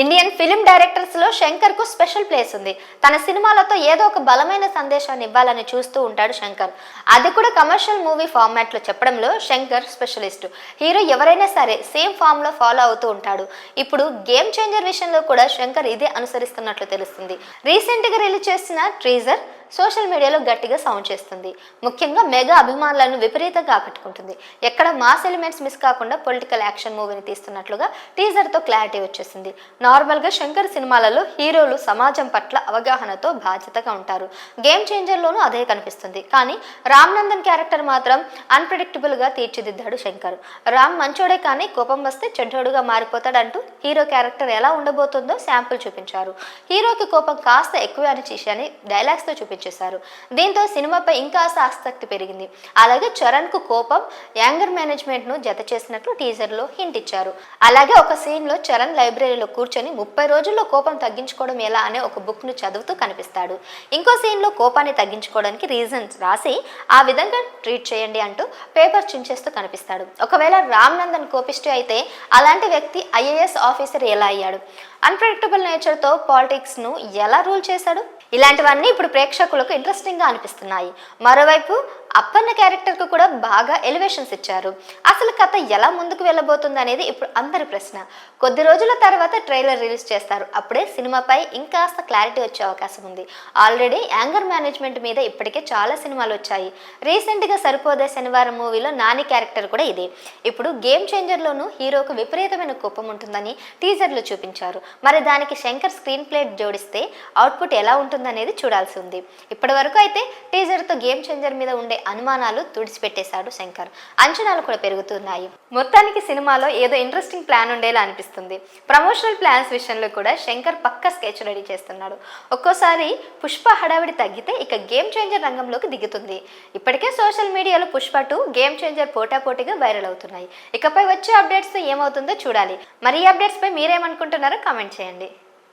Indian film directors లో శంకర్ కు special place ఉంది. తన సినిమాలతో ఏదో ఒక బలమైన సందేశాన్ని ఇవ్వాలని చూస్తూ ఉంటాడు శంకర్. అది కూడా కమర్షియల్ మూవీ ఫార్మాట్ లో చెప్పడంలో శంకర్ స్పెషలిస్ట్. హీరో ఎవరైనా సరే సేమ్ ఫామ్ లో ఫాలో అవుతూ ఉంటాడు. ఇప్పుడు గేమ్ చేంజర్ విషయంలో కూడా శంకర్ ఇదే అనుసరిస్తున్నట్లు తెలుస్తుంది. రీసెంట్ గా రిలీజ్ చేసిన ట్రీజర్ సోషల్ మీడియాలో గట్టిగా సౌండ్ చేస్తుంది. ముఖ్యంగా మెగా అభిమానులను విపరీతంగా ఆకట్టుకుంటుంది. ఎక్కడ మాస్ ఎలిమెంట్స్ మిస్ కాకుండా పొలిటికల్ యాక్షన్ మూవీని తీస్తున్నట్లుగా టీజర్ తో క్లారిటీ వచ్చేసింది. నార్మల్ గా శంకర్ సినిమాలలో హీరోలు సమాజం పట్ల అవగాహనతో బాధ్యతగా ఉంటారు. గేమ్ చేంజర్ లోనూ అదే కనిపిస్తుంది. కానీ రామ్ నందన్ క్యారెక్టర్ మాత్రం అన్ప్రెడిక్టబుల్ గా తీర్చిదిద్దాడు శంకర్. రామ్ మంచోడే కానీ కోపం వస్తే చెడ్డోడుగా మారిపోతాడంటూ హీరో క్యారెక్టర్ ఎలా ఉండబోతుందో శాంపుల్ చూపించారు. హీరోకి కోపం కాస్త ఎక్కువ అని చేశాని డైలాగ్స్ తో చూపించారు. దీంతో సినిమాపై ఇంకా ఆసక్తి పెరిగింది. అలాగే చరణ్ కు కోపం, యాంగర్ మేనేజ్మెంట్ ను జత చేసినట్లు టీజర్ లో హింట్ ఇచ్చారు. అలాగే ఒక సీన్ లో చరణ్ లైబ్రరీలో కూర్చొని 30 రోజుల్లో కోపం తగ్గించుకోవడం ఎలా అనే ఒక బుక్ ను చదువుతూ కనిపిస్తాడు. ఇంకో సీన్ లో కోపాన్ని తగ్గించుకోవడానికి రీజన్స్ రాసి ఆ విధంగా ట్రీట్ చేయండి అంటూ పేపర్ చించేస్తూ కనిపిస్తాడు. ఒకవేళ రామ్ నందన్ కోపిష్టి అయితే అలాంటి వ్యక్తి ఐఏఎస్ ఆఫీసర్ ఎలా అయ్యాడు? అన్ప్రెడిక్టబుల్ నేచర్ తో పాలిటిక్స్ ను ఎలా రూల్ చేశాడు? ఇలాంటివన్నీ ఇప్పుడు ప్రేక్షకులకు ఇంట్రెస్టింగ్ గా అనిపిస్తున్నాయి. మరోవైపు అప్పన్న క్యారెక్టర్ కు కూడా బాగా ఎలివేషన్స్ ఇచ్చారు. అసలు కథ ఎలా ముందుకు వెళ్ళబోతుంది అనేది ఇప్పుడు అందరి ప్రశ్న. కొద్ది రోజుల తర్వాత ట్రైలర్ రిలీజ్ చేస్తారు. అప్పుడే సినిమాపై ఇంకాస్త క్లారిటీ వచ్చే అవకాశం ఉంది. ఆల్రెడీ యాంగర్ మేనేజ్మెంట్ మీద ఇప్పటికే చాలా సినిమాలు వచ్చాయి. రీసెంట్ గా సరిపోదే శనివారం మూవీలో నాని క్యారెక్టర్ కూడా ఇదే. ఇప్పుడు గేమ్ చేంజర్ లోనూ హీరోకు విపరీతమైన కోపం ఉంటుందని టీజర్లు చూపించారు. మరి దానికి శంకర్ స్క్రీన్ ప్లే జోడిస్తే అవుట్పుట్ ఎలా ఉంటుందనేది చూడాల్సి ఉంది. ఇప్పటి వరకు అయితే టీజర్ తో గేమ్ చేంజర్ మీద ఉండే అనుమానాలు తుడిచిపెట్టేశాడు శంకర్. అంచనాలు కూడా పెరుగుతున్నాయి. మొత్తానికి సినిమాలో ఏదో ఇంట్రెస్టింగ్ ప్లాన్ ఉండేలా అనిపిస్తుంది. ప్రమోషనల్ ప్లాన్స్ విషయంలో కూడా శంకర్ పక్క స్కెచ్ రెడీ చేస్తున్నాడు. ఒక్కోసారి పుష్ప హడావిడి తగ్గితే ఇక గేమ్ చేంజర్ రంగంలోకి దిగుతుంది. ఇప్పటికే సోషల్ మీడియాలో పుష్ప 2 గేమ్ చేంజర్ పోటాపోటీగా వైరల్ అవుతున్నాయి. ఇకపై వచ్చే అప్డేట్స్ ఏమవుతుందో చూడాలి. మరి ఈ అప్డేట్స్ పై మీరేమనుకుంటున్నారో కామెంట్ చేయండి.